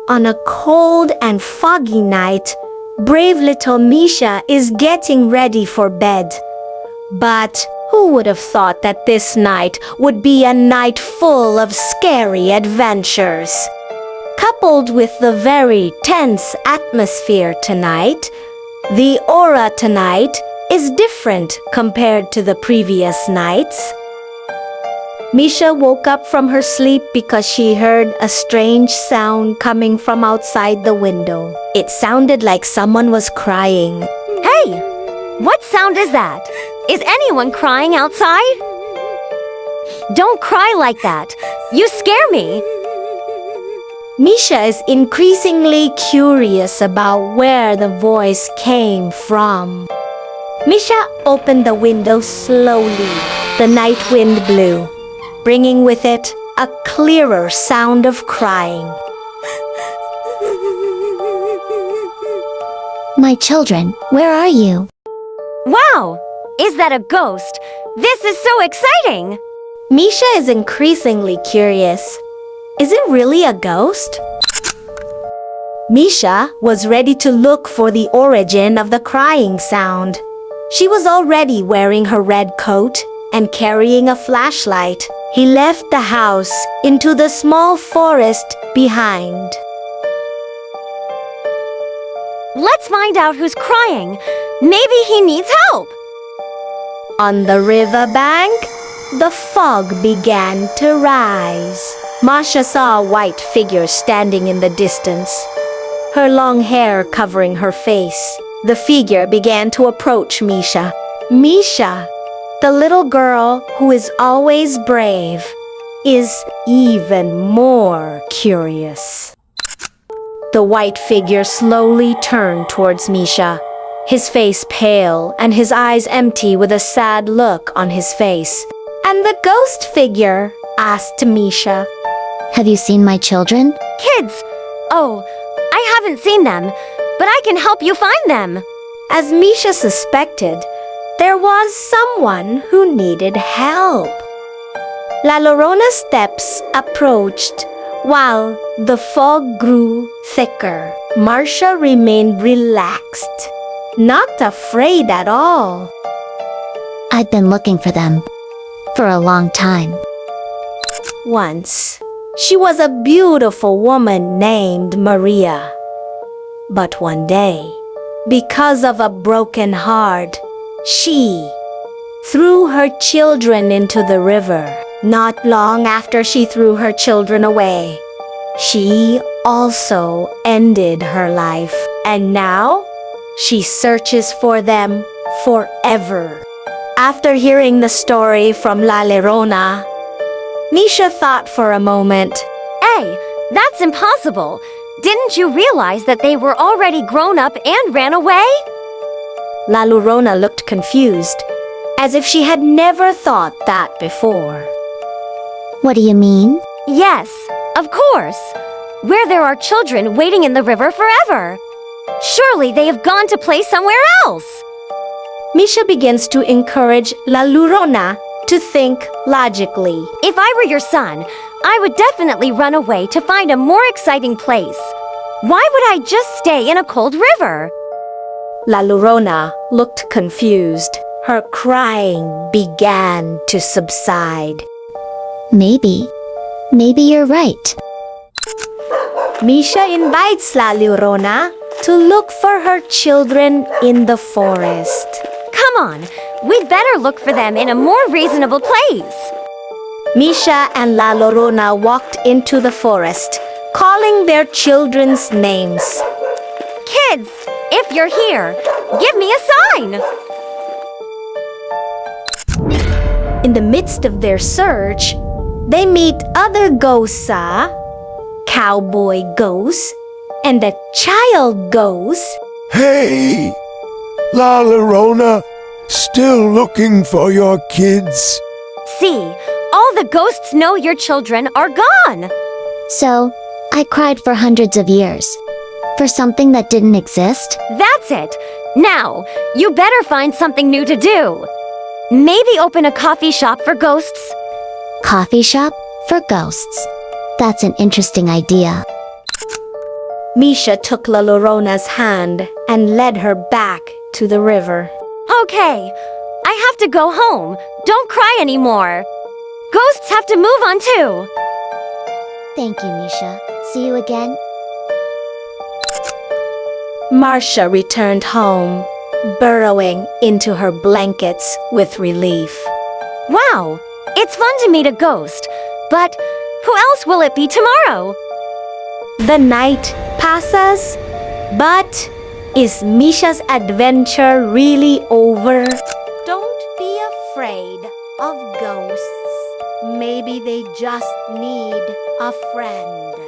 On a cold and foggy night, brave little Misha is getting ready for bed. But who would have thought that this night would be a night full of scary adventures? Coupled with the very tense atmosphere tonight, the aura tonight is different compared to the previous nights. Misha woke up from her sleep because she heard a strange sound coming from outside the window. It sounded like someone was crying. Hey! What sound is that? Is anyone crying outside? Don't cry like that. You scare me. Misha is increasingly curious about where the voice came from. Misha opened the window slowly. The night wind blew, bringing with it a clearer sound of crying. My children, where are you? Wow! Is that a ghost? This is so exciting! Misha is increasingly curious. Is it really a ghost? Misha was ready to look for the origin of the crying sound. She was already wearing her red coat and carrying a flashlight. He left the house into the small forest behind. Let's find out who's crying. Maybe he needs help. On the riverbank, the fog began to rise. Masha saw a white figure standing in the distance, her long hair covering her face. The figure began to approach Misha. Misha, the little girl who is always brave, is even more curious. The white figure slowly turned towards Misha, his face pale and his eyes empty with a sad look on his face. And the ghost figure asked Misha, Have you seen my children? Kids! Oh, I haven't seen them, but I can help you find them. As Misha suspected, there was someone who needed help. La Llorona's steps approached while the fog grew thicker. Masha remained relaxed, not afraid at all. I've been looking for them for a long time. Once, she was a beautiful woman named Maria. But one day, because of a broken heart, she threw her children into the river. Not long after she threw her children away, she also ended her life. And now, she searches for them forever. After hearing the story from La Llorona, Misha thought for a moment. Hey, that's impossible. Didn't you realize that they were already grown up and ran away? La Llorona looked confused, as if she had never thought that before. What do you mean? Yes, of course. Where there are children waiting in the river forever. Surely they have gone to play somewhere else. Misha begins to encourage La Llorona to think logically. If I were your son, I would definitely run away to find a more exciting place. Why would I just stay in a cold river? La Llorona looked confused. Her crying began to subside. Maybe you're right. Misha invites La Llorona to look for her children in the forest. Come on, we'd better look for them in a more reasonable place. Misha and La Llorona walked into the forest, calling their children's names. Kids, if you're here, give me a sign. In the midst of their search, they meet other ghosts, cowboy ghosts, and a child ghost. Hey! La Llorona, still looking for your kids? See, all the ghosts know your children are gone. So, I cried for hundreds of years. For something that didn't exist? That's it. Now, you better find something new to do. Maybe open a coffee shop for ghosts. Coffee shop for ghosts. That's an interesting idea. Misha took La Llorona's hand and led her back to the river. Okay, I have to go home. Don't cry anymore. Ghosts have to move on too. Thank you, Misha. See you again. Marcia returned home, burrowing into her blankets with relief. Wow, it's fun to meet a ghost. But who else will it be tomorrow? The night passes, but is Misha's adventure really over? Don't be afraid of ghosts. Maybe they just need a friend.